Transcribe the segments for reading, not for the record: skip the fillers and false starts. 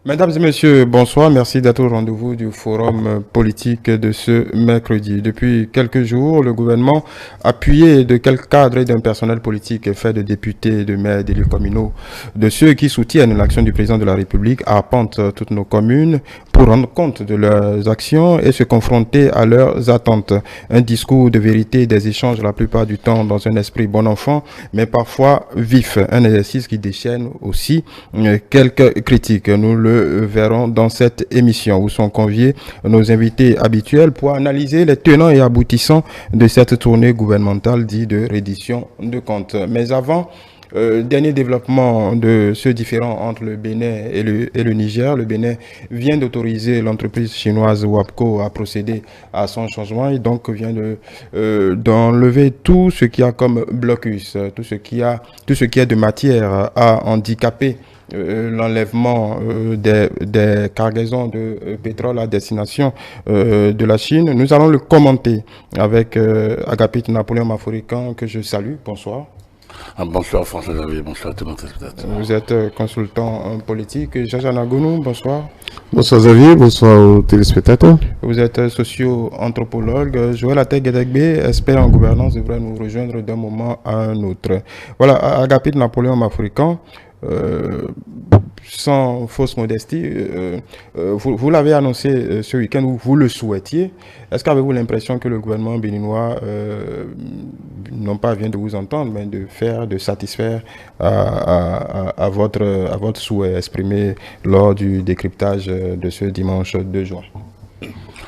Mesdames et messieurs, bonsoir. Merci d'être au rendez-vous du forum politique de ce mercredi. Depuis quelques jours, le gouvernement, appuyé de quelques cadres et d'un personnel politique fait de députés, de maires, d'élus communaux, de ceux qui soutiennent l'action du président de la République, arpente toutes nos communes pour rendre compte de leurs actions et se confronter à leurs attentes. Un discours de vérité, des échanges la plupart du temps dans un esprit bon enfant, mais parfois vif. Un exercice qui déchaîne aussi quelques critiques. Nous le verrons dans cette émission où sont conviés nos invités habituels pour analyser les tenants et aboutissants de cette tournée gouvernementale dite de reddition de comptes. Mais avant, dernier développement de ce différend entre le Bénin et le Niger. Le Bénin vient d'autoriser l'entreprise chinoise WAPCO à procéder à son changement et donc vient d'enlever tout ce qui a comme blocus, tout ce qui est de matière à handicaper l'enlèvement des cargaisons de pétrole à destination de la Chine. Nous allons le commenter avec Agapit Napoléon Maforican que je salue. Bonsoir. Bonsoir François Xavier, bonsoir à tous nos téléspectateurs. Vous êtes consultant politique. Jaja Nagounou, bonsoir. Bonsoir Xavier, bonsoir aux téléspectateurs. Vous êtes socio-anthropologue. Joël Ategedegbe, expert en gouvernance, devrait nous rejoindre d'un moment à un autre. Voilà, Agapit Napoléon Maforican. Sans fausse modestie, vous l'avez annoncé ce week-end où vous le souhaitiez. Est-ce qu'avez-vous l'impression que le gouvernement béninois, non pas vient de vous entendre, mais de satisfaire à votre souhait exprimé lors du décryptage de ce dimanche 2 juin?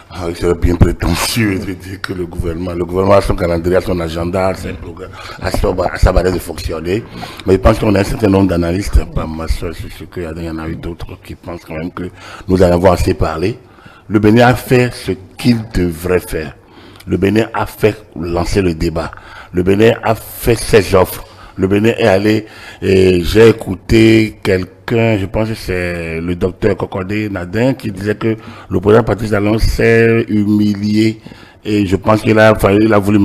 Ah, c'est bien prétentieux de dire que le gouvernement a son calendrier, a son agenda, ses programmes, a sa manière de fonctionner. Mais je pense qu'on a un certain nombre d'analystes, pas ma soeur, c'est ce qu'il y en a eu d'autres qui pensent quand même que nous allons avoir assez parlé. Le Bénin a fait ce qu'il devrait faire. Le Bénin a fait lancer le débat. Le Bénin a fait ses offres. Le Bénin est allé, et j'ai écouté quelqu'un, je pense que c'est le docteur Cocodé Nadin, qui disait que le président Patrice Talon s'est humilié. Et je pense qu'il a voulu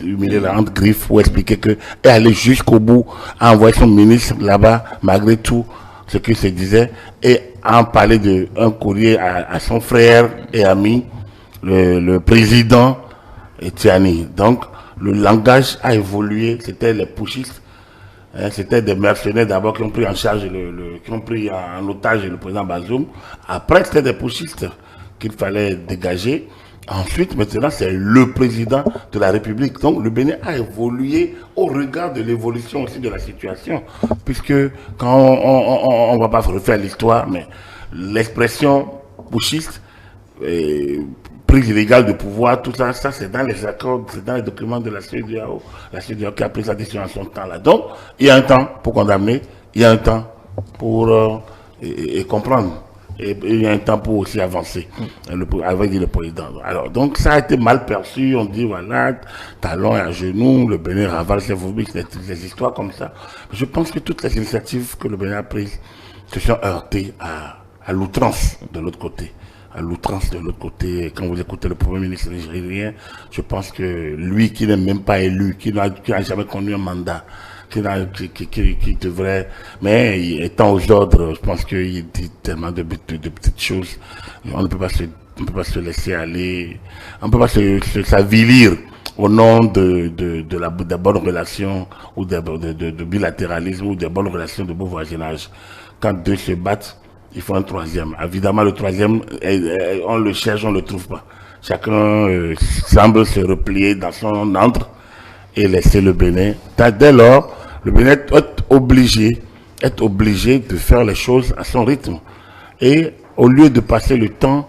humilier la honte griffe pour expliquer que, et aller jusqu'au bout, a envoyé son ministre là-bas, malgré tout ce qu'il se disait, et en parler d'un courrier à son frère et ami, le président Etiani. Donc, le langage a évolué, c'était les pushistes. C'était des mercenaires d'abord qui ont pris en charge, qui ont pris en otage le président Bazoum. Après, c'était des pushistes qu'il fallait dégager. Ensuite, maintenant, c'est le président de la République. Donc, le Bénin a évolué au regard de l'évolution aussi de la situation. Puisque, quand on ne va pas refaire l'histoire, mais l'expression pushiste, prise illégale de pouvoir, tout ça, c'est dans les accords, c'est dans les documents de la CEDEAO. La CEDEAO qui a pris sa décision en son temps là. Donc, il y a un temps pour condamner, il y a un temps pour et comprendre. Et il y a un temps pour aussi avancer avec le président. Alors, donc, ça a été mal perçu. On dit, voilà, Talon est à genoux, le Bénin ravale ses fourmis, des histoires comme ça. Je pense que toutes les initiatives que le Bénin a prises se sont heurtées à l'outrance de l'autre côté. À l'outrance de l'autre côté, quand vous écoutez le Premier ministre nigérien, je pense que lui qui n'est même pas élu, qui n'a jamais connu un mandat, qui devrait, mais étant aux ordres, je pense qu'il dit tellement de petites choses, on ne peut pas se laisser aller, on ne peut pas s'avilir au nom de la bonne relation ou de bilatéralisme ou des bonnes relations de bon voisinage. Quand deux se battent, il faut un troisième. Évidemment, le troisième, on le cherche, on ne le trouve pas. Chacun semble se replier dans son antre et laisser le Bénin. Dès lors, le Bénin est obligé de faire les choses à son rythme. Et au lieu de passer le temps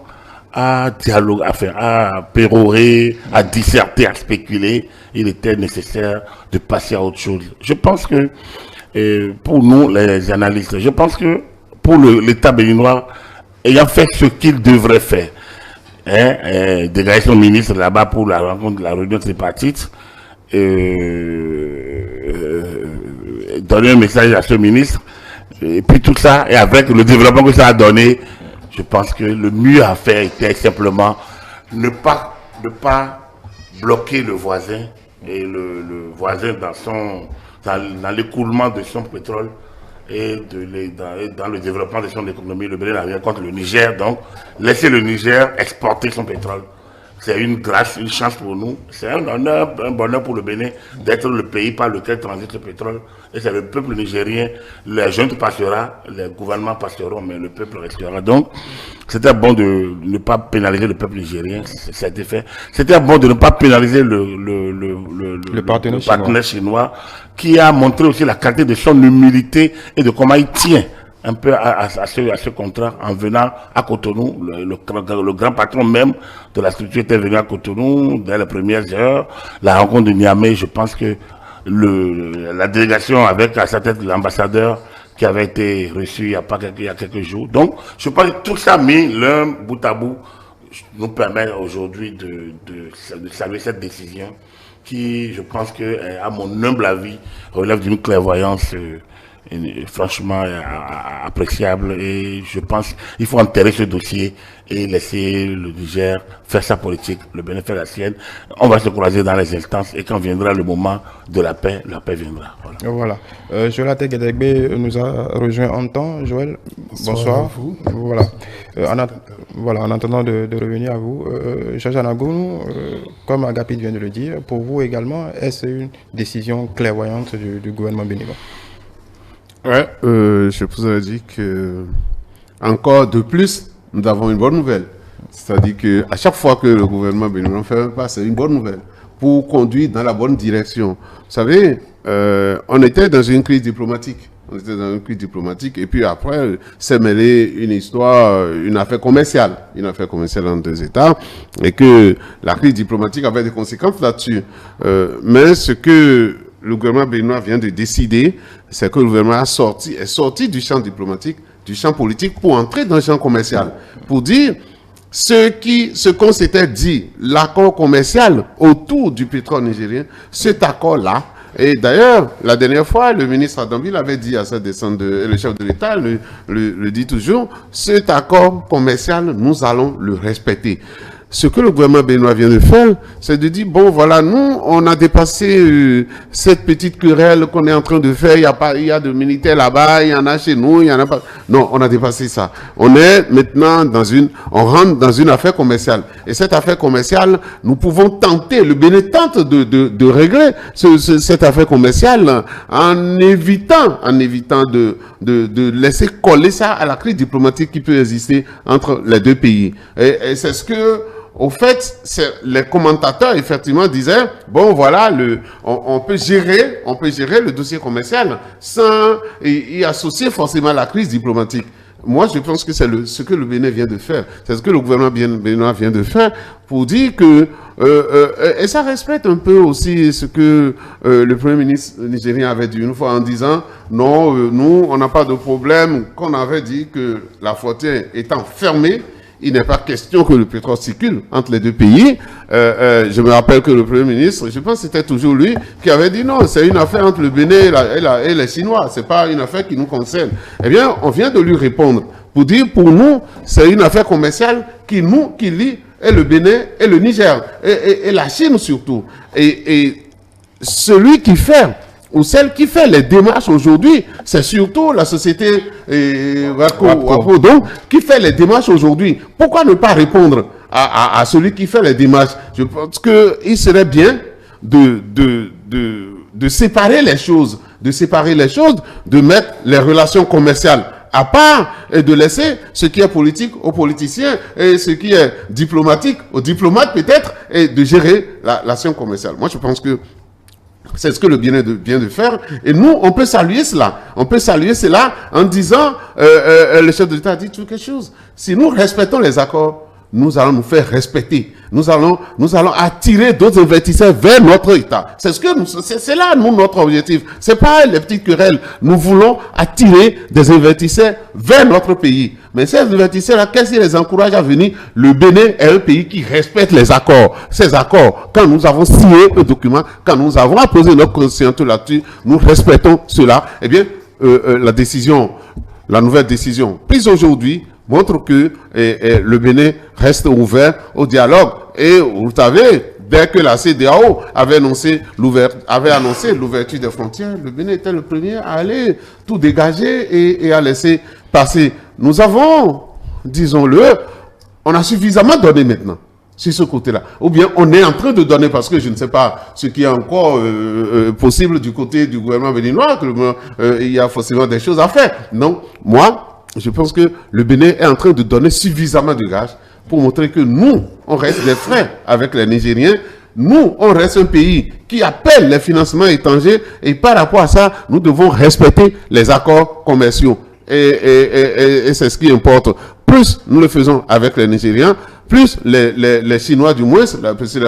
à dialoguer, à pérorer, à disserter, à spéculer, il était nécessaire de passer à autre chose. Je pense que, pour nous, les analystes, je pense que pour l'État béninois, ayant fait ce qu'il devrait faire, dégager son ministre là-bas pour la rencontre de la réunion tripartite, donner un message à ce ministre, et puis tout ça, et avec le développement que ça a donné, je pense que le mieux à faire était simplement ne pas bloquer le voisin, et le voisin dans l'écoulement de son pétrole, et dans le développement de son économie. Le Bénin n'a rien contre le Niger, donc laisser le Niger exporter son pétrole. C'est une grâce, une chance pour nous. C'est un honneur, un bonheur pour le Bénin d'être le pays par lequel transite le pétrole. Et c'est le peuple nigérien. Les jeunes passera, les gouvernements passeront, mais le peuple restera. Donc, c'était bon de ne pas pénaliser le peuple nigérien. Ça a été fait. C'était bon de ne pas pénaliser le partenaire chinois qui a montré aussi la qualité de son humilité et de comment il tient un peu à ce contrat en venant à Cotonou. Le grand patron même de la structure était venu à Cotonou dès les premières heures. La rencontre de Niamey, je pense que la délégation avec à sa tête l'ambassadeur qui avait été reçu il y a quelques jours. Donc, je pense que tout ça mis l'un bout à bout nous permet aujourd'hui de saluer cette décision qui, je pense que, à mon humble avis, relève d'une clairvoyance franchement appréciable, et je pense qu'il faut enterrer ce dossier et laisser le Niger faire sa politique, le Bénin faire la sienne. On va se croiser dans les instances et quand viendra le moment de la paix viendra. Voilà. Joël Tegedegbe nous a rejoint en temps. Joël, bonsoir. Voilà. En attendant de revenir à vous, Jaja Nagounou, comme Agapit vient de le dire, pour vous également, est-ce une décision clairvoyante du gouvernement béninois? Ouais, je vous ai dit que encore de plus, nous avons une bonne nouvelle. C'est-à-dire qu'à chaque fois que le gouvernement béninois fait un pas, c'est une bonne nouvelle pour conduire dans la bonne direction. Vous savez, on était dans une crise diplomatique. Et puis après, s'est mêlé une histoire, une affaire commerciale entre deux États, et que la crise diplomatique avait des conséquences là-dessus. Mais ce que le gouvernement béninois vient de décider, c'est que le gouvernement est sorti du champ diplomatique, du champ politique, pour entrer dans le champ commercial. Pour dire ce qu'on s'était dit, l'accord commercial autour du pétrole nigérien, cet accord-là. Et d'ailleurs, la dernière fois, le ministre Adambil avait dit à sa descente, et le chef de l'État le dit toujours, cet accord commercial, nous allons le respecter. Ce que le gouvernement béninois vient de faire, c'est de dire, bon voilà, nous, on a dépassé cette petite querelle qu'on est en train de faire. Il y a de militaires là-bas, il y en a chez nous, il y en a pas. Non, on a dépassé ça. On est maintenant on rentre dans une affaire commerciale. Et cette affaire commerciale, nous pouvons tenter, le Bénin tente de régler cette affaire commerciale en évitant de laisser coller ça à la crise diplomatique qui peut exister entre les deux pays. Et c'est ce que, au fait, les commentateurs, effectivement, disaient, bon, voilà, on peut gérer le dossier commercial sans y associer forcément la crise diplomatique. Moi, je pense que c'est ce que le Bénin vient de faire. C'est ce que le gouvernement béninois vient de faire pour dire que, et ça respecte un peu aussi ce que le Premier ministre nigérien avait dit une fois en disant, non, nous, on n'a pas de problème, qu'on avait dit que la frontière étant fermée, il n'est pas question que le pétrole circule entre les deux pays. Je me rappelle que le Premier ministre, je pense que c'était toujours lui, qui avait dit non, c'est une affaire entre le Bénin et les Chinois, c'est pas une affaire qui nous concerne. Eh bien, on vient de lui répondre pour dire, pour nous, c'est une affaire commerciale qui lie et le Bénin et le Niger, et la Chine surtout. Et celui qui fait, ou celle qui fait les démarches aujourd'hui, c'est surtout la société WAPCO, donc, qui fait les démarches aujourd'hui. Pourquoi ne pas répondre à celui qui fait les démarches? Je pense qu'il serait bien de séparer les choses, de mettre les relations commerciales à part et de laisser ce qui est politique aux politiciens et ce qui est diplomatique aux diplomates peut-être, et de gérer l'action commerciale. Moi, je pense que c'est ce que le Bénin vient de faire. Et nous, on peut saluer cela. On peut saluer cela en disant, le chef de l'État a dit quelque chose. Si nous respectons les accords, nous allons nous faire respecter. Nous allons attirer d'autres investisseurs vers notre État. C'est là, nous, notre objectif. C'est pas les petites querelles. Nous voulons attirer des investisseurs vers notre pays. Mais ces investisseurs-là, qu'est-ce qui les encourage à venir? Le Bénin est un pays qui respecte les accords. Ces accords, quand nous avons signé un document, quand nous avons apposé notre conscience là-dessus, nous respectons cela. Eh bien, la nouvelle décision prise aujourd'hui montre que le Bénin reste ouvert au dialogue. Et vous savez, dès que la CEDEAO avait annoncé l'ouverture des frontières, le Bénin était le premier à aller tout dégager et à laisser passer. Nous avons, disons-le, on a suffisamment donné maintenant sur ce côté-là. Ou bien on est en train de donner, parce que je ne sais pas ce qui est encore possible du côté du gouvernement béninois, il y a forcément des choses à faire. Non, moi, je pense que le Bénin est en train de donner suffisamment de gages pour montrer que nous, on reste des frères avec les Nigériens. Nous, on reste un pays qui appelle les financements étrangers et par rapport à ça, nous devons respecter les accords commerciaux. Et c'est ce qui importe. Plus nous le faisons avec les Nigériens, plus les Chinois du moins,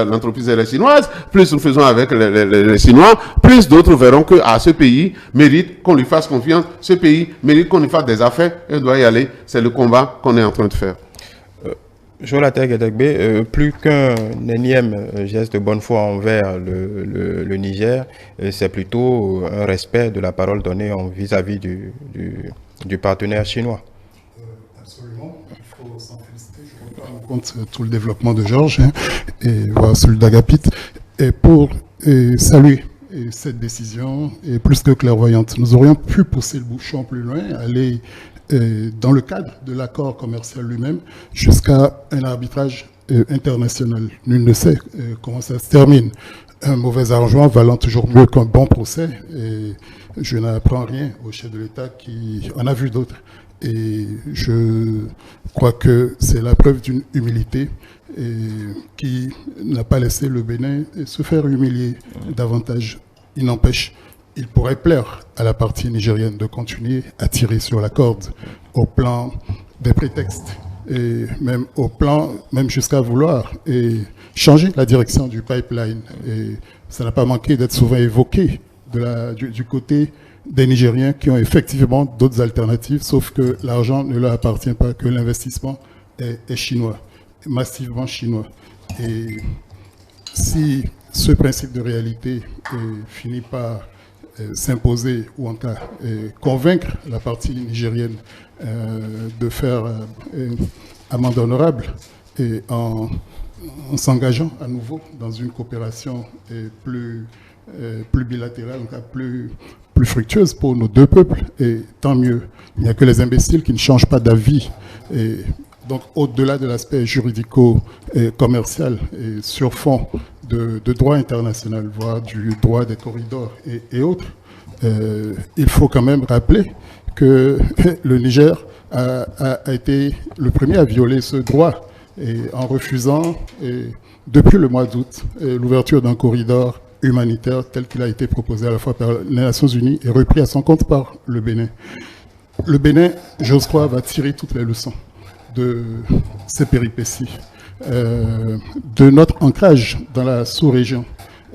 l'entreprise est chinoise, plus nous faisons avec les Chinois, plus d'autres verront que ce pays mérite qu'on lui fasse confiance, ce pays mérite qu'on lui fasse des affaires, et on doit y aller. C'est le combat qu'on est en train de faire. Jolatek Edegbe, plus qu'un énième geste de bonne foi envers le Niger, c'est plutôt un respect de la parole donnée vis-à-vis du partenaire chinois. Absolument, il faut s'en féliciter. Je reprends en compte tout le développement de Georges et voilà celui d'Agapit, et pour saluer cette décision est plus que clairvoyante. Nous aurions pu pousser le bouchon plus loin, aller dans le cadre de l'accord commercial lui-même, jusqu'à un arbitrage international. Nul ne sait comment ça se termine. Un mauvais arrangement valant toujours mieux qu'un bon procès. Et je n'apprends rien au chef de l'État qui en a vu d'autres. Et je crois que c'est la preuve d'une humilité qui n'a pas laissé le Bénin se faire humilier davantage. Il n'empêche, il pourrait plaire à la partie nigérienne de continuer à tirer sur la corde au plan des prétextes et même jusqu'à vouloir changer la direction du pipeline. Et ça n'a pas manqué d'être souvent évoqué du côté des Nigériens qui ont effectivement d'autres alternatives, sauf que l'argent ne leur appartient pas, que l'investissement est chinois, massivement chinois. Et si ce principe de réalité finit par s'imposer, ou en tout cas convaincre la partie nigérienne de faire amende honorable et en s'engageant à nouveau dans une coopération plus bilatérale, en tout cas plus fructueuse pour nos deux peuples, et tant mieux. Il n'y a que les imbéciles qui ne changent pas d'avis. Et donc, au-delà de l'aspect juridico-commercial et sur fond de droit international, voire du droit des corridors et autres, il faut quand même rappeler que le Niger a été le premier à violer ce droit en refusant, depuis le mois d'août, l'ouverture d'un corridor humanitaire tel qu'il a été proposé à la fois par les Nations Unies et repris à son compte par le Bénin. Le Bénin, j'ose croire, va tirer toutes les leçons de ces péripéties, de notre ancrage dans la sous-région.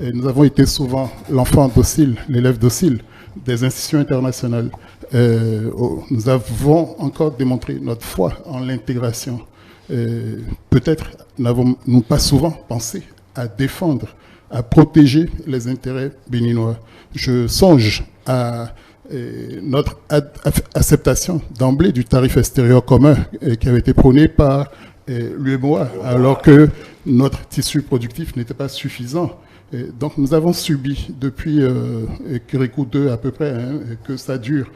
Nous avons été souvent l'enfant docile, l'élève docile des institutions internationales. Nous avons encore démontré notre foi en l'intégration. Peut-être n'avons-nous pas souvent pensé à défendre, à protéger les intérêts béninois. Je songe à notre acceptation d'emblée du tarif extérieur commun qui avait été prôné par l'UEMOA, alors que notre tissu productif n'était pas suffisant. Donc nous avons subi depuis Kérékou 2 à peu près, que ça dure.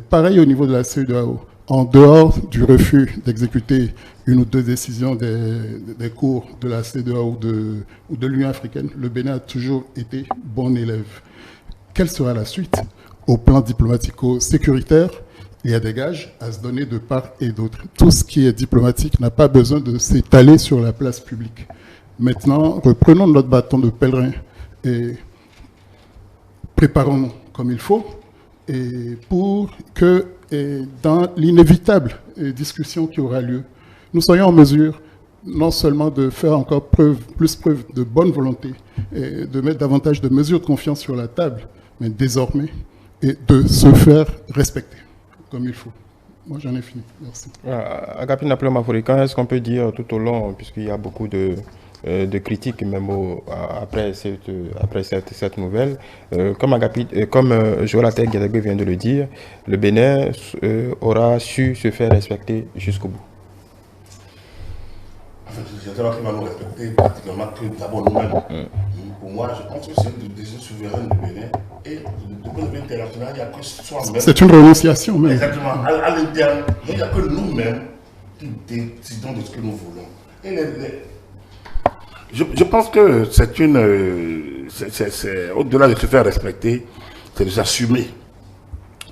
Pareil au niveau de la CEDEAO. En dehors du refus d'exécuter une ou deux décisions des cours de la CEDEAO ou de l'Union africaine, le Bénin a toujours été bon élève. Quelle sera la suite? Au plan diplomatico-sécuritaire, il y a des gages à se donner de part et d'autre. Tout ce qui est diplomatique n'a pas besoin de s'étaler sur la place publique. Maintenant, reprenons notre bâton de pèlerin et préparons-nous comme il faut pour que, dans l'inévitable discussion qui aura lieu, nous soyons en mesure non seulement de faire encore plus preuve de bonne volonté et de mettre davantage de mesures de confiance sur la table, mais désormais, et de se faire respecter comme il faut. Moi, j'en ai fini. Merci. Agapit Naplom Africain, est-ce qu'on peut dire tout au long, puisqu'il y a beaucoup de critiques même après cette nouvelle, comme Jolatek Guédégbé vient de le dire, le Bénin aura su se faire respecter jusqu'au bout. J'attends qu'il va nous respecter particulièrement que d'abord nous-mêmes. Pour moi, je pense que c'est une décision souveraine du Bénin. Et du point de vue international, il n'y a que soi-même. C'est une renonciation même. Exactement. À l'interne, il n'y a que nous-mêmes qui décidons de ce que nous voulons. Et je pense que c'est une. Au-delà de se faire respecter, c'est de s'assumer.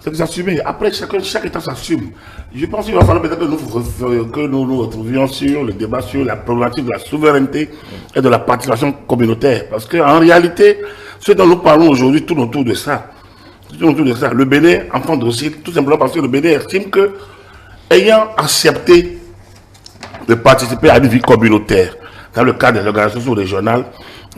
C'est de s'assumer. Après, chaque État s'assume. Je pense qu'il va falloir peut-être que nous nous retrouvions sur le débat sur la problématique de la souveraineté et de la participation communautaire. Parce qu'en réalité, ce dont nous parlons aujourd'hui tourne autour de ça. Le Bénin enfante aussi, tout simplement parce que le Bénin estime que, ayant accepté de participer à une vie communautaire dans le cadre des organisations régionales,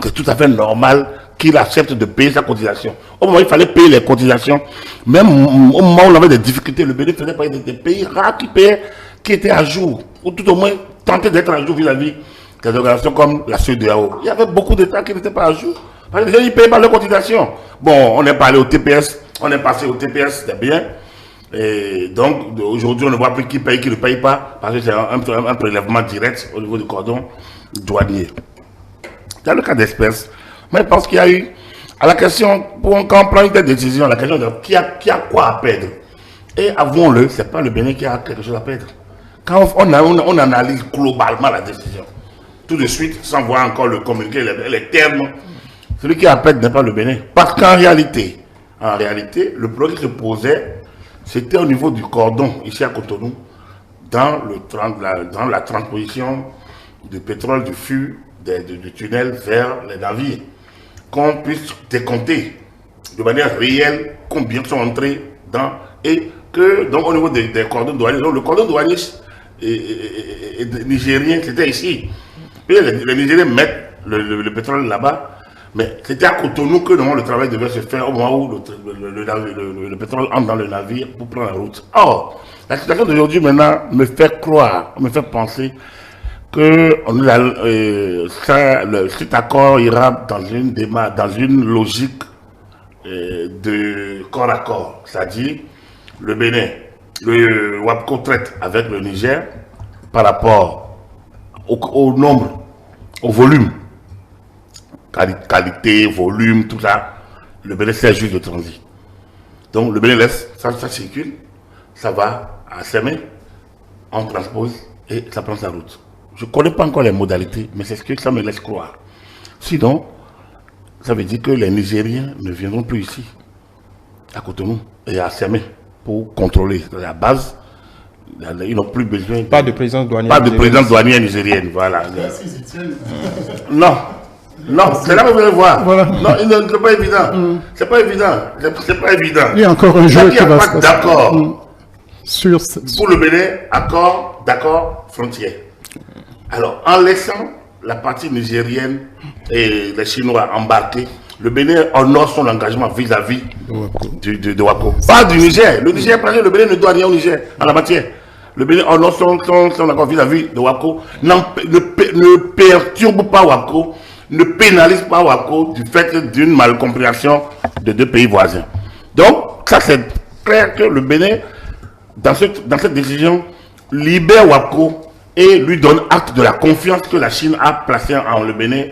c'est tout à fait normal qu'il accepte de payer sa cotisation. Au moment où il fallait payer les cotisations, même au moment où on avait des difficultés, le Bénin faisait partie des pays rares qui étaient à jour, ou tout au moins tentaient d'être à jour vis-à-vis des organisations comme la CEDEAO. Il y avait beaucoup d'États qui n'étaient pas à jour. Parce que les gens, ils ne payaient pas leurs cotisations. Bon, on est passé au TPS, c'était bien. Et donc, aujourd'hui, on ne voit plus qui paye, qui ne paye pas, parce que c'est un prélèvement direct au niveau du cordon douanier. Dans le cas d'espèces, mais je pense qu'il y a eu, à la question, quand on prend une telle décision, la question de qui a quoi à perdre. Et avouons-le, ce n'est pas le Bénin qui a quelque chose à perdre. Quand on analyse globalement la décision, tout de suite, sans voir encore le communiqué, les termes, celui qui a à perdre n'est pas le Bénin. Parce qu'en réalité, le problème qui se posait, c'était au niveau du cordon, ici à Cotonou, dans la transposition du pétrole, du flux, du tunnel vers les navires. Qu'on puisse décompter de manière réelle combien sont entrés dans. Et que, donc, au niveau des cordons douaniers, donc, le cordon douanier nigérien, c'était ici. Et les Nigériens mettent le pétrole là-bas, mais c'était à Cotonou que le travail devait se faire au moment où le pétrole entre dans le navire pour prendre la route. Or, la situation d'aujourd'hui maintenant me fait penser que cet accord ira dans une logique de corps à corps. C'est-à-dire, le Bénin, le WAPCO traite avec le Niger par rapport au nombre, au volume, qualité, volume, tout ça. Le Bénin, c'est juste de transit. Donc, le Bénin laisse, ça circule, ça va à Sémé, on transpose et ça prend sa route. Je ne connais pas encore les modalités, mais c'est ce que ça me laisse croire. Sinon, ça veut dire que les Nigériens ne viendront plus ici, à Cotonou et à Sémé, pour contrôler la base. Ils n'ont plus besoin. Pas de présence douanière. Pas de présence douanière nigérienne, voilà. Non. Non, c'est là que vous allez voir. Voilà. Non, c'est pas évident. C'est pas évident. Il y a encore un jeu qui va se passer. D'accord. Pour le Bénin, d'accord, frontière. Alors, en laissant la partie nigérienne et les Chinois embarquer, le Bénin honore son engagement vis-à-vis de WAPCO. Pas du Niger. Le Niger, le Bénin ne doit rien au Niger en la matière. Le Bénin honore son accord vis-à-vis de WAPCO. Ne perturbe pas WAPCO, ne pénalise pas WAPCO du fait d'une malcompréhension de deux pays voisins. Donc, ça c'est clair que le Bénin, dans cette décision, libère WAPCO et lui donne acte de la confiance que la Chine a placée en le Bénin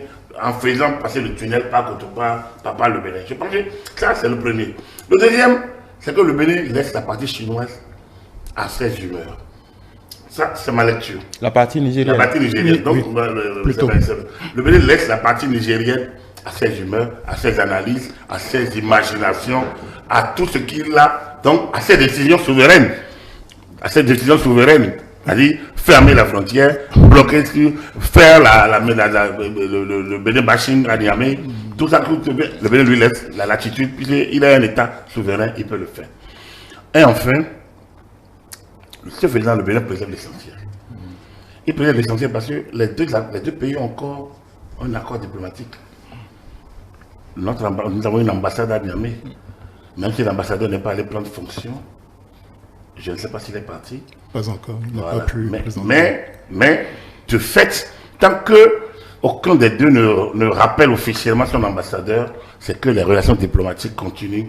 en faisant passer le tunnel par le Bénin. Je pense que ça, c'est le premier. Le deuxième, c'est que le Bénin laisse la partie chinoise à ses humeurs. Ça, c'est ma lecture. La partie nigérienne. La partie nigérienne. Donc, le Bénin laisse la partie nigérienne à ses humeurs, à ses analyses, à ses imaginations, à tout ce qu'il a, donc à ses décisions souveraines. C'est-à-dire fermer la frontière, bloquer, faire le Bénin bashing à Niamey, tout ça, le Bénin lui laisse la latitude, puisqu'il a un État souverain, il peut le faire. Et enfin, ce faisant, le Bénin préserve l'essentiel. Il préserve l'essentiel parce que les deux pays ont encore un accord diplomatique. Nous avons une ambassade à Niamey, même si l'ambassadeur n'est pas allé prendre fonction. Je ne sais pas s'il est parti. Pas encore, il n'a pas pu mais de fait, tant que aucun des deux ne rappelle officiellement son ambassadeur, c'est que les relations diplomatiques continuent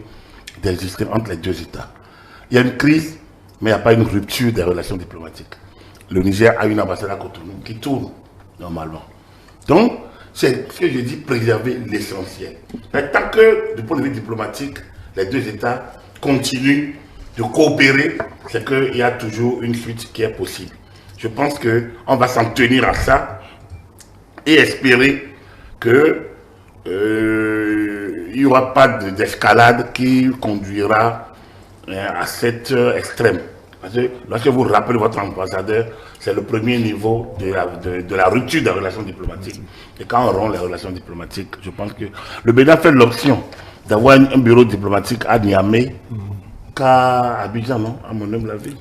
d'exister entre les deux États. Il y a une crise, mais il n'y a pas une rupture des relations diplomatiques. Le Niger a une ambassade à Cotonou qui tourne normalement. Donc, c'est ce que je dis, préserver l'essentiel. Mais tant que, du point de vue diplomatique, les deux États continuent de coopérer, c'est qu'il y a toujours une suite qui est possible. Je pense qu'on va s'en tenir à ça et espérer que il n'y aura pas d'escalade qui conduira à cet extrême. Parce que lorsque vous rappelez votre ambassadeur, c'est le premier niveau de la rupture des relations diplomatiques. Et quand on rompt les relations diplomatiques, je pense que le Bénin fait l'option d'avoir un bureau diplomatique à Niamey qu'à Abidjan, non? À mon humble avis.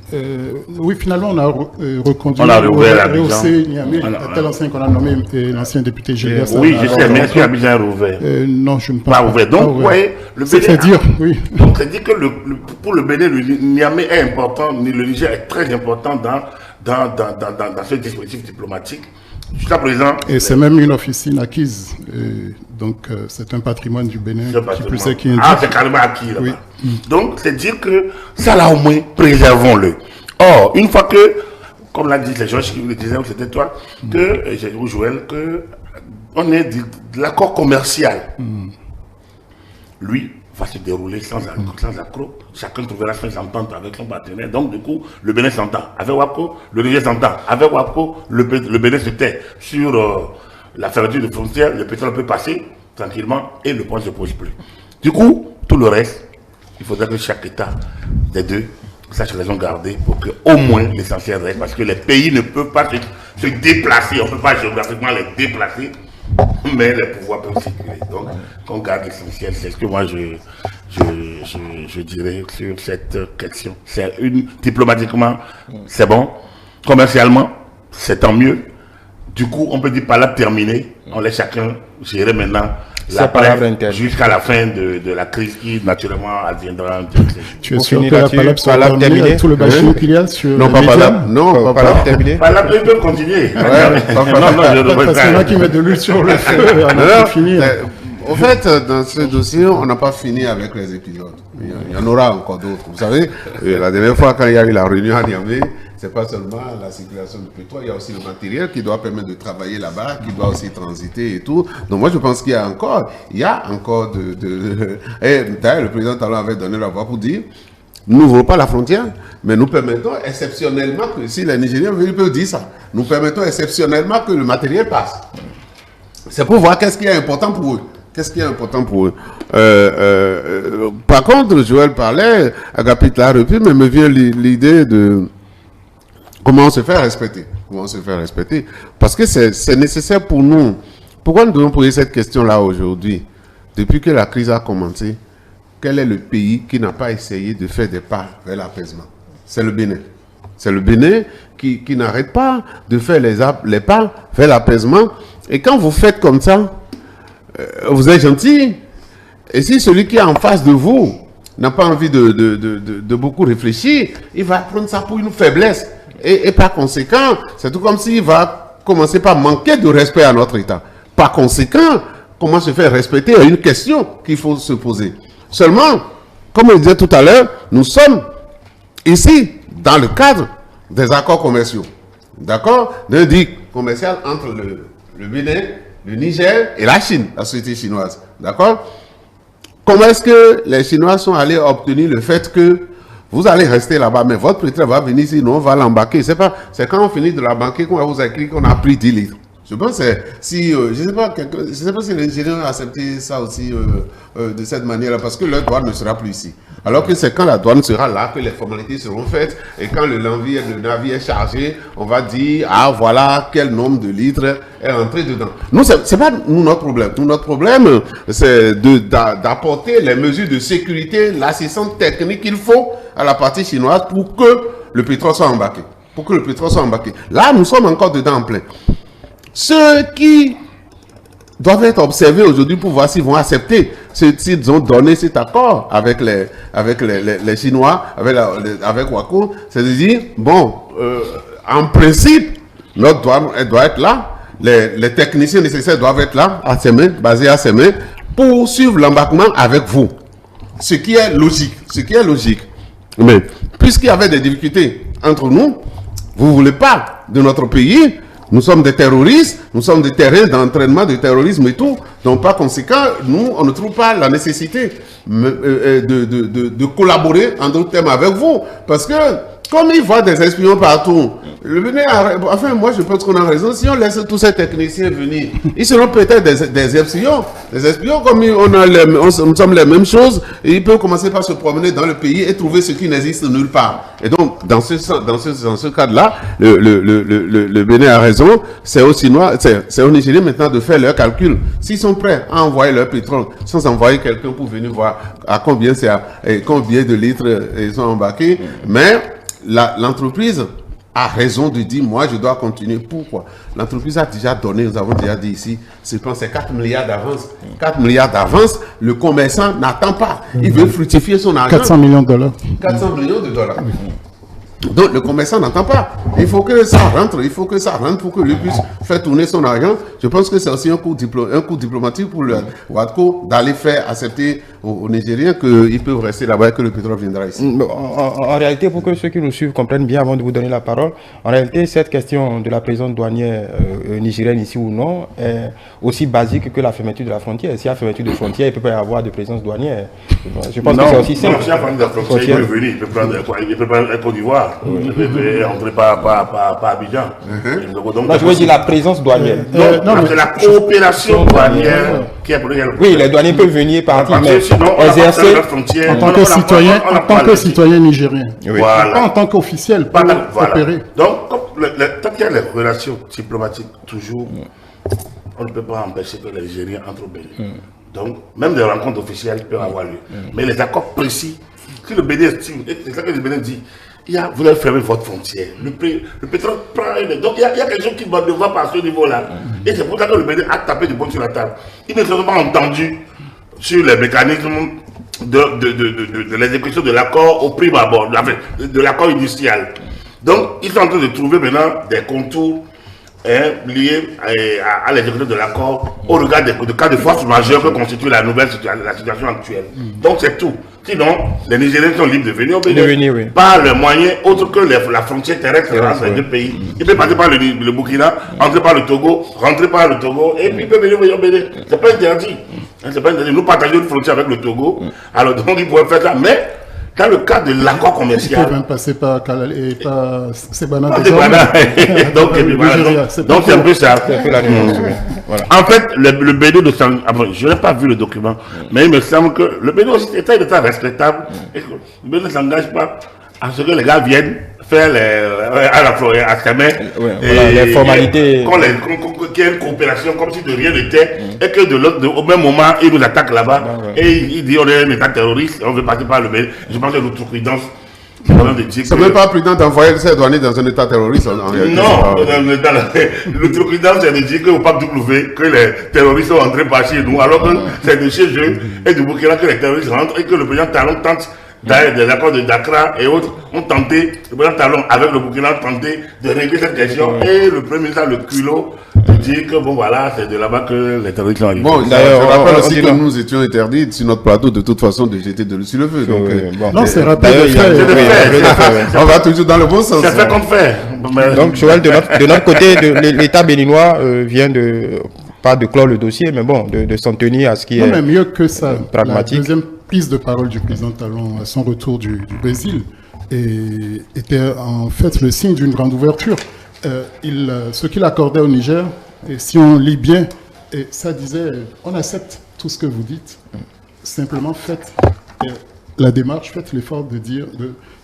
Oui, finalement, on a reconduit, on a rehaussé Niamey, à tel ancien qu'on a nommé l'ancien député Gilles. Oui, je sais, mais est-ce que Abidjan est rouvert? Non, je ne pense pas. Ouvert. Donc, vous voyez, le Bénin. C'est-à-dire, oui. Donc, c'est-à-dire que pour le Bénin, le Niamey est important, le Niger est très important dans ce dispositif diplomatique. Jusqu'à présent. Et c'est même une officine acquise. Donc, c'est un patrimoine du Bénin qui indique. Ah, c'est carrément acquis là-bas. Oui. Donc, c'est dire que ça, là, au moins, préservons-le. Or, une fois que, comme l'a dit, c'est Georges qui le disait, ou c'était toi, ou Joël, on est de l'accord commercial. Lui va se dérouler sans accroc. Chacun trouvera son entente avec son partenaire. Donc, du coup, le Bénin s'entend. Avec WAPCO, le Niger s'entend. Avec WAPCO, le Bénin se tait sur la fermeture de frontières. Le pétrole peut passer tranquillement et le point ne se pose plus. Du coup, tout le reste, il faudrait que chaque État des deux sache raison garder pour que au moins l'essentiel reste. Parce que les pays ne peuvent pas se déplacer. On ne peut pas géographiquement les déplacer. Mais les pouvoirs peuvent circuler. Donc, qu'on garde l'essentiel. C'est ce que moi, je dirais sur cette question. C'est diplomatiquement, c'est bon. Commercialement, c'est tant mieux. Du coup, on peut dire par là terminé. On laisse chacun gérer maintenant la presse jusqu'à la fin de la crise qui, naturellement, adviendra. Tu es sûr que la palabre sera terminée avec tout le bâchement qu'il y a sur non, pas palabre. Non, pas palabre terminée. Palabre, ils peuvent continuer. Non, parce qu'il y en a qui mettent de l'huile sur le feu. On a fini. En fait, dans ce dossier, on n'a pas fini avec les épisodes. Il y en aura encore d'autres. Vous savez, la dernière fois, quand il y a eu la réunion à Niamey, c'est pas seulement la circulation du pétrole, il y a aussi le matériel qui doit permettre de travailler là-bas, qui doit aussi transiter et tout. Donc moi, je pense qu'il y a encore et d'ailleurs, le président Talon avait donné la voix pour dire, nous n'ouvrons pas la frontière, mais nous permettons exceptionnellement que, si les Nigériens veulent, ils peuvent dire ça, nous permettons exceptionnellement que le matériel passe. C'est pour voir qu'est-ce qui est important pour eux. Qu'est-ce qui est important pour eux? Par contre, Joël parlait, Agapit l'a repris, mais me vient l'idée de comment se faire respecter. Comment se faire respecter? Parce que c'est nécessaire pour nous. Pourquoi nous devons poser cette question-là aujourd'hui? Depuis que la crise a commencé, quel est le pays qui n'a pas essayé de faire des pas vers l'apaisement? C'est le Bénin. C'est le Bénin qui n'arrête pas de faire les pas vers l'apaisement. Et quand vous faites comme ça, vous êtes gentil. Et si celui qui est en face de vous n'a pas envie de beaucoup réfléchir, il va prendre ça pour une faiblesse. Et par conséquent, c'est tout comme s'il va commencer par manquer de respect à notre État. Par conséquent, comment se faire respecter est une question qu'il faut se poser. Seulement, comme on le disait tout à l'heure, nous sommes ici dans le cadre des accords commerciaux. D'accord? D'un deal commercial entre le Bénin, le Niger et la Chine, la société chinoise. D'accord? Comment est-ce que les Chinois sont allés obtenir le fait que vous allez rester là-bas, mais votre pétrole va venir ici, nous on va l'embarquer. C'est quand on finit de l'embarquer qu'on va vous écrire qu'on a pris 10 litres. Je pense que si, je ne sais pas si l'ingénieur a accepté ça aussi de cette manière-là, parce que leur douane ne sera plus ici. Alors que c'est quand la douane sera là que les formalités seront faites, et quand le navire est chargé, on va dire, ah voilà quel nombre de litres est rentré dedans. Nous, c'est pas notre problème. Notre problème, c'est d'apporter les mesures de sécurité, l'assistance technique qu'il faut à la partie chinoise pour que le pétrole soit embarqué. Là, nous sommes encore dedans en plein. Ceux qui doivent être observés aujourd'hui pour voir s'ils vont accepter, s'ils ont donné cet accord avec les Chinois, avec WAPCO, c'est de dire, bon, en principe, notre douane, elle doit être là, les techniciens nécessaires doivent être là, à ses mains, basés à ses mains, pour suivre l'embarquement avec vous. Ce qui est logique. Mais, puisqu'il y avait des difficultés entre nous, vous ne voulez pas de notre pays, Nous sommes des terroristes, nous sommes des terrains d'entraînement de terrorisme et tout. Donc, par conséquent, nous, on ne trouve pas la nécessité de collaborer, en d'autres termes, avec vous. Parce que, comme ils voient des espions partout, enfin, moi, je pense qu'on a raison. Si on laisse tous ces techniciens venir, ils seront peut-être des espions. Des espions, comme nous sommes les mêmes choses, et ils peuvent commencer par se promener dans le pays et trouver ce qui n'existe nulle part. Et donc, dans ce cadre-là, le Bénin a raison. C'est aux Chinois, c'est aux Nigériens maintenant de faire leurs calculs. S'ils sont prêts à envoyer leur pétrole, sans envoyer quelqu'un pour venir voir à combien de litres ils sont embarqués, mais l'entreprise a raison de dire, moi, je dois continuer. Pourquoi? L'entreprise a déjà donné, nous avons déjà dit ici, c'est 4 milliards d'avance. 4 milliards d'avance, le commerçant n'attend pas. Il veut fructifier son argent. 400 millions de dollars. 400 millions de dollars. Donc, le commerçant n'entend pas. Il faut que ça rentre, pour que lui puisse faire tourner son argent. Je pense que c'est aussi un coup diplomatique pour le Wadco d'aller faire accepter aux Nigériens qu'ils peuvent rester là-bas et que le pétrole viendra ici. En réalité, pour que ceux qui nous suivent comprennent bien avant de vous donner la parole, en réalité, cette question de la présence douanière nigérienne ici ou non est aussi basique que la fermeture de la frontière. S'il y a fermeture de frontière, il ne peut pas y avoir de présence douanière. Je pense que c'est aussi simple. Non, si la fermeture de la frontière, il peut venir, il peut prendre la Côte d'Ivoire. Il peut rentrer par Abidjan. Donc, je veux dire la présence douanière. Non, c'est la coopération douanière qui est pour le. Oui, les douaniers peuvent venir partir, mais exercer en tant que citoyen nigérien. Voilà. Pas en tant qu'officiel pour opérer. Donc, tant qu'il y a les relations diplomatiques, toujours, on ne peut pas empêcher que les Nigériens entrent au Bénin. Donc, même des rencontres officielles peuvent avoir lieu. Mais les accords précis, si le Bénin estime, c'est ça que le Bénin dit, vous allez fermer votre frontière. Le pétrole prend. Donc il y a quelque chose qui va devoir passer au niveau-là. Et c'est pour ça que le Bénin a tapé du poing sur la table. Ils ne sont pas entendus sur les mécanismes de l'exécution de l'accord au prime abord, de l'accord initial. Donc ils sont en train de trouver maintenant des contours liés à l'exécution de l'accord au regard des cas de force majeure que constitue la situation actuelle. Donc c'est tout. Sinon, les Nigériens sont libres de venir au Bénin par le moyen autre que la frontière terrestre entre les deux pays. Ils peuvent passer par le Burkina, entrer par le Togo, rentrer par le Togo, et puis ils peuvent venir au Bénin. C'est pas interdit. C'est pas interdit. Nous partageons une frontière avec le Togo, alors donc ils pourraient faire ça. Mais dans le cadre de l'accord commercial. Ils peuvent même passer par Kalal et par Sebana. Donc c'est un peu ça. Voilà. En fait, le Bénin de Sang... je n'ai pas vu le document, mais il me semble que le Bénin aussi est un état respectable. Et que le Bénin ne s'engage pas à ce que les gars viennent faire à Samé, les formalités. Qu'il y ait une coopération comme si de rien n'était, et que au même moment, ils nous attaquent là-bas, et ils disent on est un état terroriste, on veut passer par le Bénin. Je pense que l'outrecuidance. C'est même pas prudent d'envoyer ces douaniers dans un état terroriste en réalité. Non, l'outrecuidance c'est de dire qu'au Pape W, que les terroristes sont entrés par chez nous, alors que c'est de chez eux et du Burkina que les terroristes rentrent et que le président Talon tente. Des accords de Dakar et autres ont tenté, le président Talon avec le Burkina a tenté de régler cette question et le premier ministre a le culot de dire que bon voilà, c'est de là-bas que les terroristes sont arrivés. Bon, d'ailleurs, je rappelle aussi que nous étions interdits sur notre plateau de toute façon de jeter de l'eau sur le feu. Donc, non, c'est rappelé. On va toujours dans le bon sens. C'est fait qu'on fait. Donc, Joël, de notre côté, l'État béninois vient pas de clore le dossier, mais bon, de s'en tenir à ce qui est mais mieux que ça, pragmatique. La deuxième prise de parole du président Talon à son retour du Brésil était en fait le signe d'une grande ouverture. Ce qu'il accordait au Niger, et si on lit bien, et ça disait, on accepte tout ce que vous dites, simplement faites la démarche, faites l'effort de dire,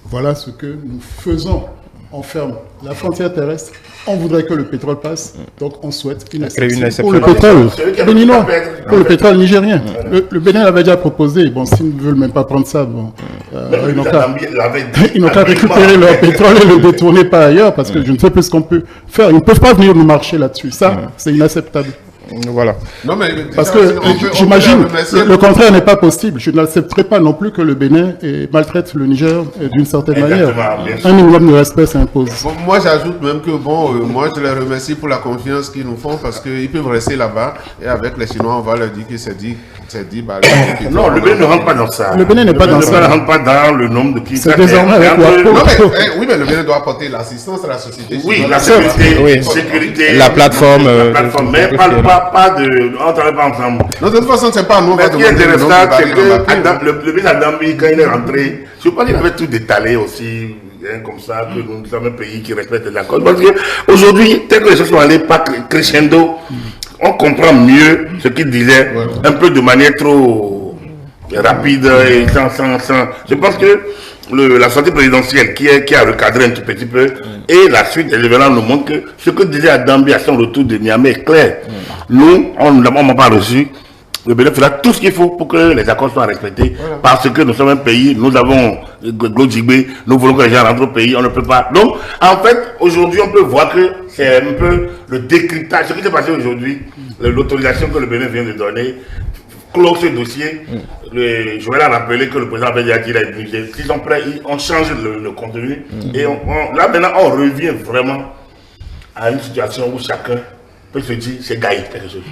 voilà ce que nous faisons. On ferme la frontière terrestre, on voudrait que le pétrole passe, donc on souhaite une exception pour le pétrole béninois, pour le pétrole nigérien. Le Bénin l'avait déjà proposé, bon, s'ils ne veulent même pas prendre ça, bon, ils n'ont qu'à récupérer leur pétrole et le détourner par ailleurs, parce que je ne sais plus ce qu'on peut faire. Ils ne peuvent pas venir nous marcher là-dessus, ça, c'est inacceptable. Voilà. Non, mais parce que j'imagine le contraire n'est pas possible. Je n'accepterai pas non plus que le Bénin maltraite le Niger d'une certaine manière. Un minimum de respect s'impose. Bon, moi, j'ajoute même que moi, je les remercie pour la confiance qu'ils nous font parce qu'ils peuvent rester là-bas et avec les Chinois, on va leur dire que c'est dit C'est 10 balles. Non, le Bénin ne rentre pas dans ça. Le Bénin n'est pas dans ça. Le Bénin ne rentre pas dans le nombre de qui. C'est désormais avec Non, WAPO. oui, mais le Bénin doit apporter l'assistance à la société. Oui, civile. la sécurité, Oui. sécurité. La plateforme, La plateforme, mais pas de. On ne travaille pas ensemble. Non, de toute façon, c'est pas nous. Mais ce qui est intéressant, c'est que le le ministre Adambi, quand il est rentré, je pense qu'il avait tout détalé aussi, hein, comme ça, que nous sommes un pays qui respecte les accords. Parce qu'aujourd'hui, tel que les choses sont allées pas crescendo, on comprend mieux ce qu'il disait, un peu de manière trop rapide et sans. Je pense que la sortie présidentielle qui a recadré un tout petit peu, et la suite des événements nous montre que ce que disait Adambi à son retour de Niamey est clair. Nous, on ne l'a pas reçu. Le Bénin fera tout ce qu'il faut pour que les accords soient respectés, parce que nous sommes un pays, nous avons Glodjibé, nous voulons que les gens rentrent au pays, on ne peut pas. Donc, en fait, aujourd'hui, on peut voir que c'est un peu le décryptage. Ce qui s'est passé aujourd'hui, l'autorisation que le Bénin vient de donner, clôt ce dossier. Je vais la rappeler que le président avait déjà dit, il a exigé. S'ils sont prêts, on change le contenu. Et là, maintenant, on revient vraiment à une situation où chacun peut se dire, c'est gagné quelque chose.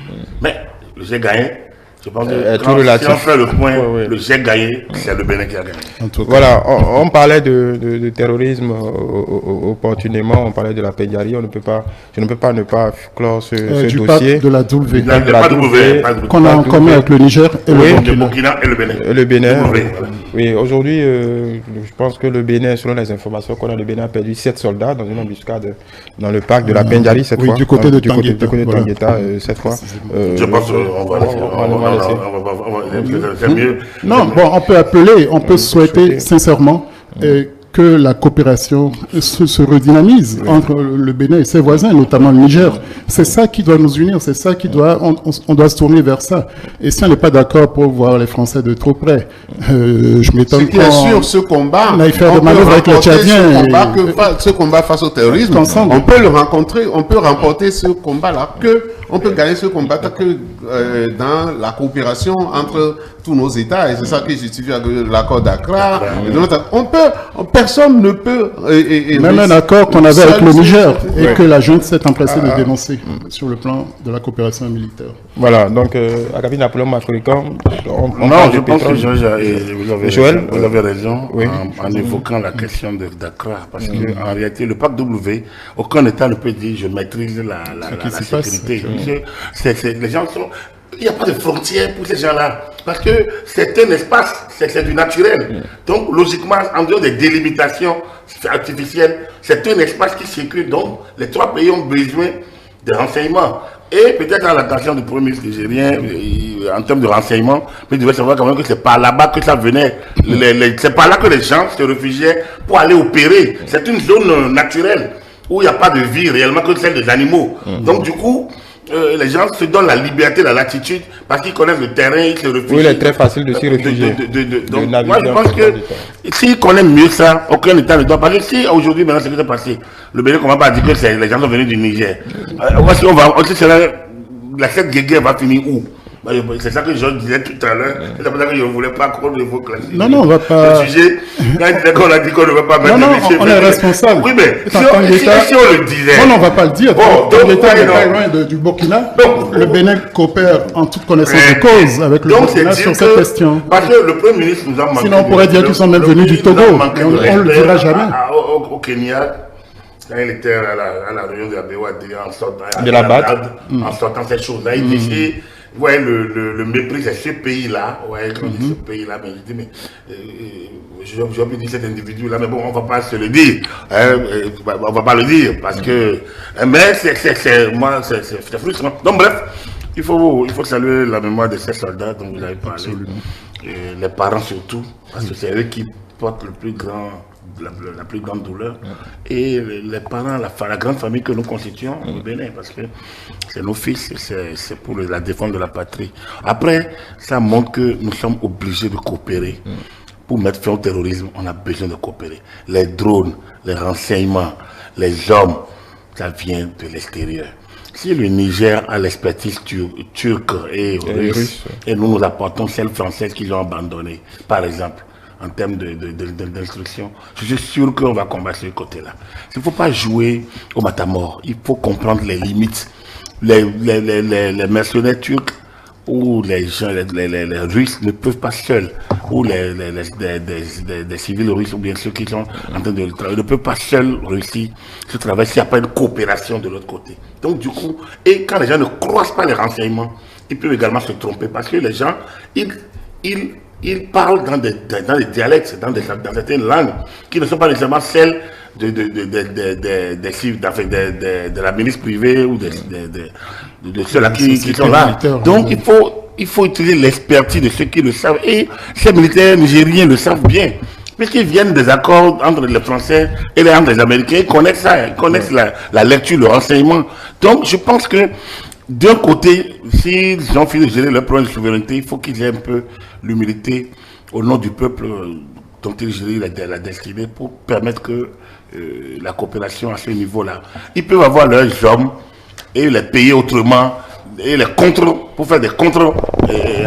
Mais le j'ai gagné. Je pense que si on fait le point, le j'ai gagné, c'est le Bénin qui a gagné. Voilà, on parlait de terrorisme opportunément, on parlait de la Pédiari, je ne peux pas ne pas clore ce dossier. De la W. Il n'y a pas de W. Qu'on a en commun avec le Niger et le Burkina et le Bénin. Le Bénin. Oui, aujourd'hui, je pense que le Bénin, selon les informations qu'on a, le Bénin a perdu 7 soldats dans une embuscade dans le parc de la Pédiari cette fois. Du côté de Tangueta, cette fois. Je pense qu'on va laisser. C'est mieux. Non, bon, on peut souhaiter sincèrement que la coopération se redynamise entre le Bénin et ses voisins, notamment le Niger. C'est ça qui doit nous unir, c'est ça qui doit, on doit se tourner vers ça. Et si on n'est pas d'accord pour voir les Français de trop près, je m'étonne bien sûr, ce combat, on aille faire des manœuvres avec les Tchadiens. Ce combat face au terrorisme, on peut le rencontrer, on peut remporter ce combat-là, on peut gagner ce combat que dans la coopération entre tous nos États, et c'est ça qui justifie l'accord d'Accra. Personne ne peut... Même un accord qu'on avait avec le Niger, et que la junte s'est empressée de dénoncer sur le plan de la coopération militaire. Voilà, donc, Agapi Napoléon Mafrican, non, je pense que vous avez raison en évoquant la question d'Accra, parce qu'en réalité, le pacte W, aucun État ne peut dire je maîtrise la sécurité. Les gens sont... Il n'y a pas de frontières pour ces gens-là, parce que c'est un espace, c'est du naturel. Donc, logiquement, en dehors des délimitations artificielles, c'est un espace qui circule. Donc, les trois pays ont besoin de renseignements. Et peut-être à l'attention du Premier ministre nigérien, en termes de renseignements, mais il devait savoir quand même que c'est par là-bas que ça venait. C'est par là que les gens se réfugiaient pour aller opérer. C'est une zone naturelle où il n'y a pas de vie réellement que celle des animaux. Donc, du coup... les gens se donnent la liberté, la latitude, parce qu'ils connaissent le terrain, ils se réfugient. Oui, il est très facile de s'y réfugier. Donc, moi, je pense que s'ils connaissent mieux ça, aucun État ne doit. Parce que si aujourd'hui, maintenant, ce qui s'est passé, le Bénin, on ne va pas dire que les gens sont venus du Niger. Cette guerre va finir où? C'est ça que je disais tout à l'heure. C'est pour ça que je ne voulais pas qu'on évoque la sujet. Non, on ne va pas. Le sujet, quand il disait qu'on a dit qu'on ne va pas mettre on est responsable. Oui, mais si on le disait. Non, on ne va pas le dire. Bon, l'État n'est pas loin du Burkina. Le Bénin coopère en toute connaissance de cause avec le Burkina sur cette question. Parce que le Premier ministre nous a manqué. Sinon, on pourrait dire qu'ils sont même venus du Togo. On ne le dira jamais. Au Kenya, quand il était à la réunion de la BOAD, en sortant ces choses-là, il disait. Ouais, le mépris, c'est ce pays-là. Ouais, quand on dit ce pays-là, mais je dis, mais j'ai envie de dire cet individu-là, mais bon, on ne va pas se le dire. On ne va pas le dire, parce que. Mais c'est frustrant. Donc, bref, il faut saluer la mémoire de ces soldats dont vous avez parlé. Et les parents surtout, parce que c'est eux qui portent le plus grand. La plus grande douleur, et les parents, la grande famille que nous constituons au Bénin, parce que c'est nos fils, c'est pour la défense de la patrie. Après, ça montre que nous sommes obligés de coopérer. Pour mettre fin au terrorisme, on a besoin de coopérer. Les drones, les renseignements, les hommes, ça vient de l'extérieur. Si le Niger a l'expertise turque et russe, et nous apportons celle française qu'ils ont abandonnée, par exemple, en termes d'instruction, je suis sûr qu'on va combattre ce côté-là. Il ne faut pas jouer au matamor, il faut comprendre les limites. Les mercenaires turcs où les gens, les Russes ne peuvent pas seuls, où des civils russes ou bien ceux qui sont en train de le travailler ne peuvent pas seuls réussir ce travail s'il n'y a pas une coopération de l'autre côté. Donc du coup, et quand les gens ne croisent pas les renseignements, ils peuvent également se tromper parce que les gens, ils parlent dans des dialectes, dans certaines langues qui ne sont pas nécessairement celles de la ministre privée ou de ceux-là qui sont là. Donc il faut utiliser l'expertise de ceux qui le savent. Et ces militaires nigériens le savent bien. Puisqu'ils viennent des accords entre les Français et les Américains, ils connaissent ça, ils connaissent la lecture, le renseignement. Donc je pense que d'un côté, s'ils ont fini de gérer leur problème de souveraineté, il faut qu'ils aient un peu l'humilité au nom du peuple dont ils gèrent la destinée pour permettre que la coopération à ce niveau-là. Ils peuvent avoir leurs hommes et les payer autrement et les contre pour faire des contre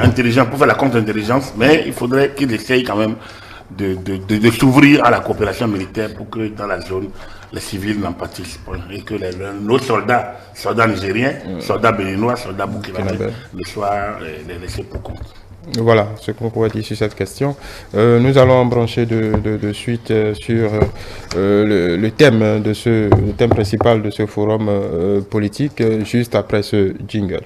intelligents, pour faire la contre-intelligence, mais il faudrait qu'ils essayent quand même de s'ouvrir à la coopération militaire pour que dans la zone, les civils n'en participent pas et que nos soldats nigériens, soldats béninois, soldats burkinabés ne soient laissés pour compte. Voilà ce qu'on pourrait dire sur cette question. Nous allons brancher de suite sur le thème principal de ce forum politique juste après ce jingle.